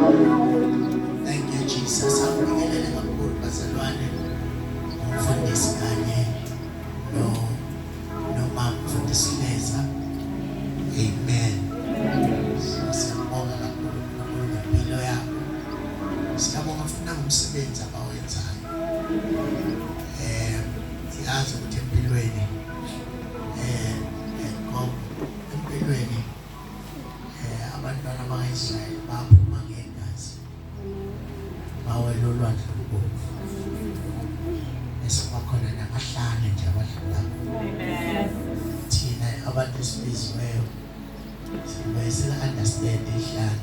Thank you, Jesus. Angibingelele kakhulu bazalwane. Umfundisi kanye nomama umfundisi Leza. Amen. Siyabonga kakhulu ngempilo yakho. Siyabonga futhi ngomsebenzi abawenzayo. Siyazi ukuthi empilweni empilweni abantwana bakaIsrayeli baphuma ngegazi bawela olwandle olubomvu esibakhona namahlane nje abadlula. Amen. Thina abantu esibiziweyo sila-understand ihlane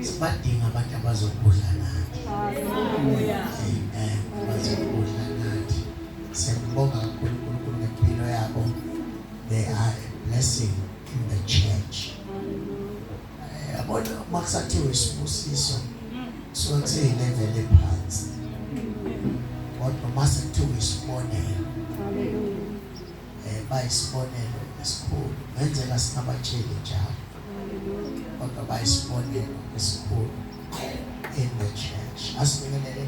sibadinga abantu abazokudla nathi. Amen. Abazokudla nathi. Siyabonga kakhulu uNkulunkulu ngempilo yabo. They are a blessing in the church. Yabona makusathiwa isibusiso suke kuseyileveli ephansi kodwa mase kuthiwa isibonelo bayisibonelo esikhulu ngenzeka singabatsheli njalo kodwa bayisibonelo esikhulu in the church. Asibingelele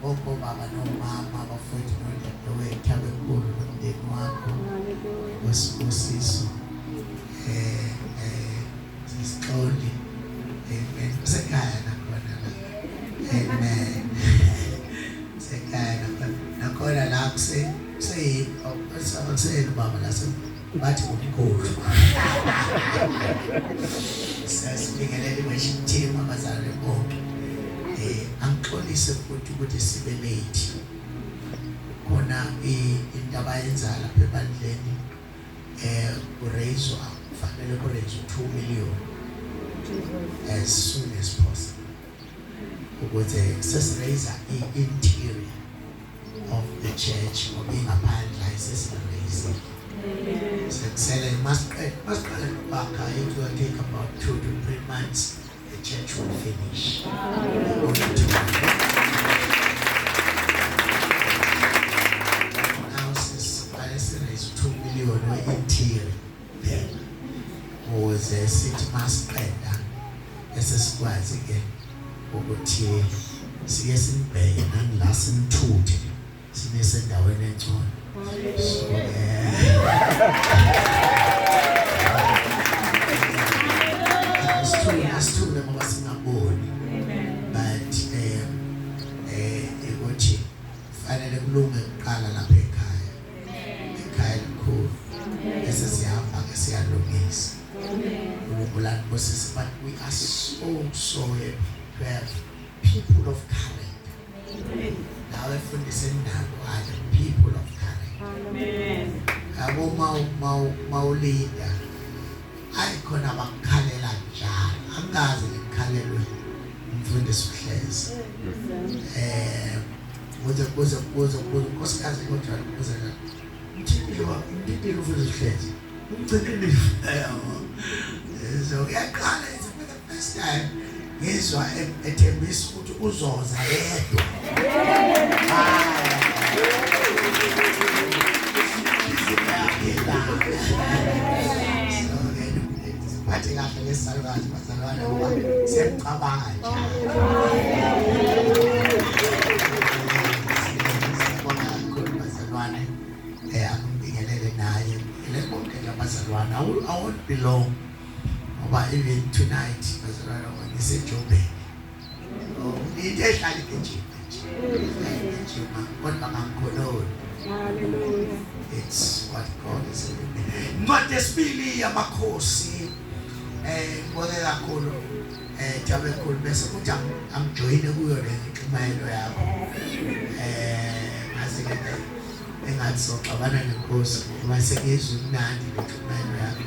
obaba nomama abafowethu nodadewethu abekhulu nomndeni wakho wesibusiso sisixoli. Amen. Sekaya nakhona la. Amen. Sekaya nakhona la kuseyini baba la bathi umkhulu. Sasibingelele weshithima abazali bonke. Angixolise futhi ukuthi sibe late. Khona into abayenza lapha ebandleni kufanele kuraise 2 million as soon as possible. Ukuze sesiraise i-interior of the church ngobingaphandle sesiraise. Sekusele masiqale ukubakha, it will take about 2 to 3 months. The church will finish. Now raise 2 million interior then ukuze sithi masiqeda esesikwazi ke ukuthi siye simbheke nangila simthuthe sinese endaweni engcono. Asithule ngoba singaboni but ukuthi fanele kulunge kuqala lapha ekhaya likhulu bese siyahamba ke siyalungisa. But we are so happy to have people of character. Now efundise nabo are the people of character. Abo mawulida ayikhona abakhalela njalo angazi ngikhalelwe umfundisi uhlezi kuze nkosikazi kodwa kuze impilo ufundisi uhlezi umcikile so yaqala it's for the first time ngizwa ethembisa ukuthi uzoza yedwa. Bathi kahle ngesalwazi bazalwane ngoba siyacabanga njalo. Sibona kakhulu bazalwane angibingelele naye le bonke labazalwane. I won't be long ngoba even tonight bazalwane ngiseJoburg. Into ehlala nje kodwa ngangikholoni. Hallelujah. It's what God is doing. Incwadi yesibili yamakhosi ngibonge kakhulu Jabe kakhulu bese kuthi angijoyine kuyo le nxumayelo yakho. Ngazike engathi soxabana nenkosi ngoba sengizwe umnandi le nxumayelo yakho.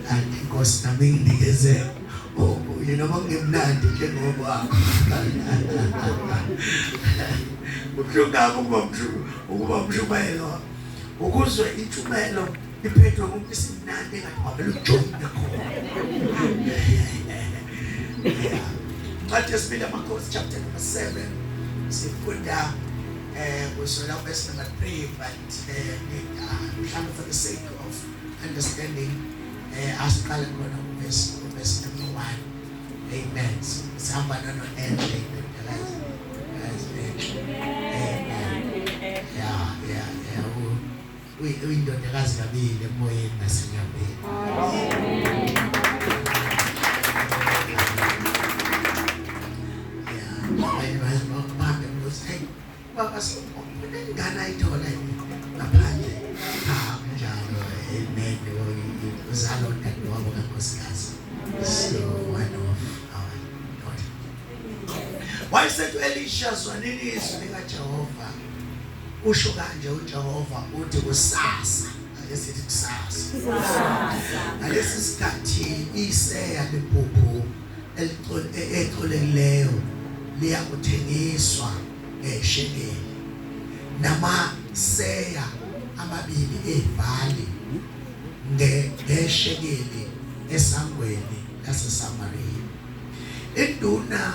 And inkosi nami nginikeze yena bangemnandi njengoba ukuba umshumayelo ukuzwe intshumayelo iphethwe ngumuntu esimnandi engathi mabele ujoyine khona. Incwadi yesibili yamakhosi chapter number 7 sifunda kusukela verse number 3 but mhlawumbe for the sake of understanding asiqale khona verse number 1 Amen. Somebody no end. Amen. Yeah. We don't have to be the more in the same way. Baba ngana ithola ngaphandle njalo amen uzalo dadewabo kaNkosikazi so one of our daughter wayesethu Elisha zwanini izwi likaJehova usho kanje uJehova uthi kusasa alesithi kusasa alesi sikhathi iseya lephupho elixolekileyo liyakuthengiswa eshekeli namaseya amabili evali ngeshekeli esangweni laseSamaria. Induna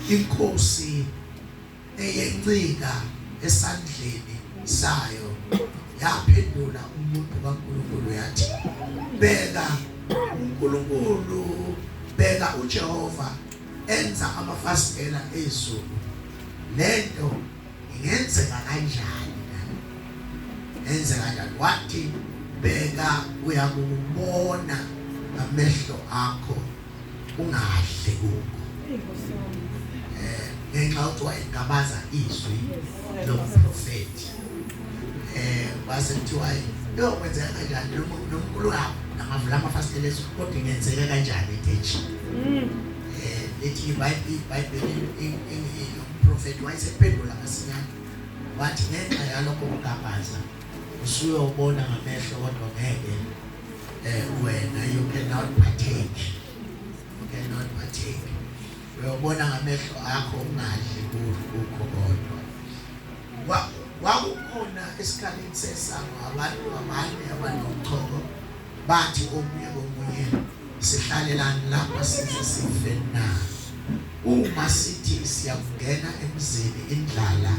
inkosi eyencika esandleni sayo yaphendula umuntu kaNkulunkulu yathi bheka uNkulunkulu bheka uJehova enza amafasitela ezulu lento ingenzeka kanjani enzeka kanjani wathi bheka uyakubona amehlo akho ungahle kuko ngenxa ukuthi wayengabaza izwi lomprofeti base kuthiwa yo kwenzeka kanjani noMkhulu wakho namavula amafasitela ezulu kodwa ingenzeka kanjani ethethi ethi iBhayibheli umprofeti wayesephendula masinyane wathi ngenxa yalokho kugabaza usuyobona ngamehlo kodwa ngeke wena you cannot partake uyobona ngamehlo akho ungadli kukho kodwa wakukhona esikhaleni sesango abantu abanye abanochoko bathi omunye sihlalelani lapha sife na uma sithi siyakungena emzini indlala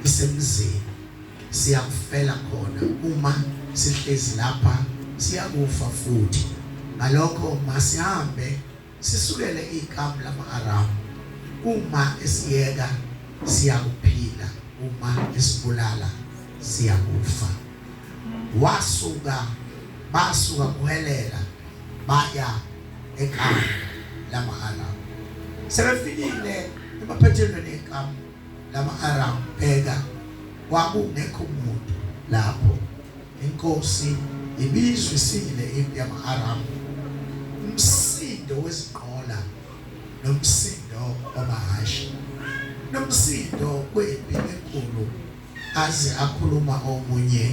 isemzini siyakufela khona uma sihlezi lapha siyakufa futhi ngalokho masihambe sisukele ikamu lama-Aramu uma esiyeka siyakuphila uma esibulala siyakufa basuka kuhelela baya ekamu lama-Aramu sebefikile emaphethelweni ekamu lama-Aramu bheka kwakungekho umuntu lapho inkosi ibizwisile impi yama-Aramu umsindo wezinqola nomsindo wamahhashi nomsindo kwempi enkulu aze akhuluma omunye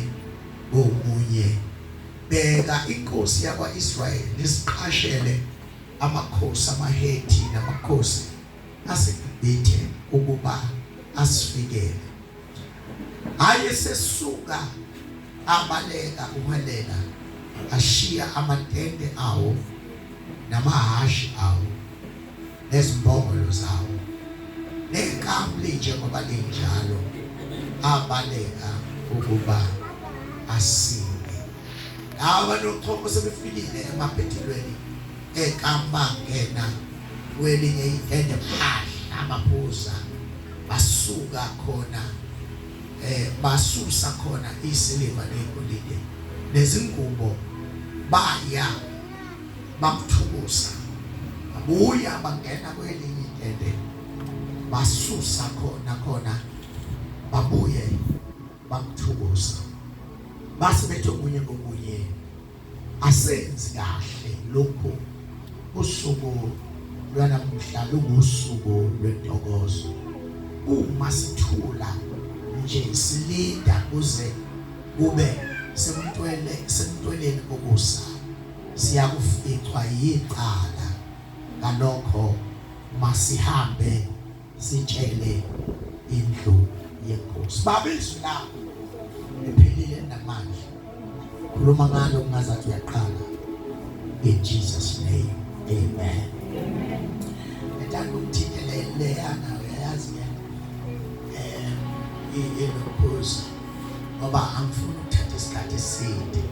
bheka inkosi yakwa-Israyeli isiqashele amakhosi amaHethi namakhosi aseGibhithe ukuba asifikele ayesesuka abaleka uhelela ashiya amatende awo namahhashi awo nezimbongolo zawo nekamu linjengoba linjalo abaleka ukuba asinde abanochoko sebefikile emaphethelweni ekamu bangena kwelinye itende phahla amaphuza basuka khona basusa khona isiliva negolide nezingubo baya bamthukusa babuya bangena kwelinye itende basusa khona babuye bamthukusa base bethi omunye komunye asenzi kahle lokho usuku lwanamuhla lungusuku lwentokozo uma sithula nje silinda kuze kube semntweleni kokusa siyakuficwa yiqala ngalokho masihambe sitshele indlu yenkosi babizwi la ephelile namandla khuluma ngalo ungazathi uyaqala in Jesus name amen ngithanda ukuthintela leyana uyayazi inokhosi ngoba angifuni ukuthatha isikhathi eside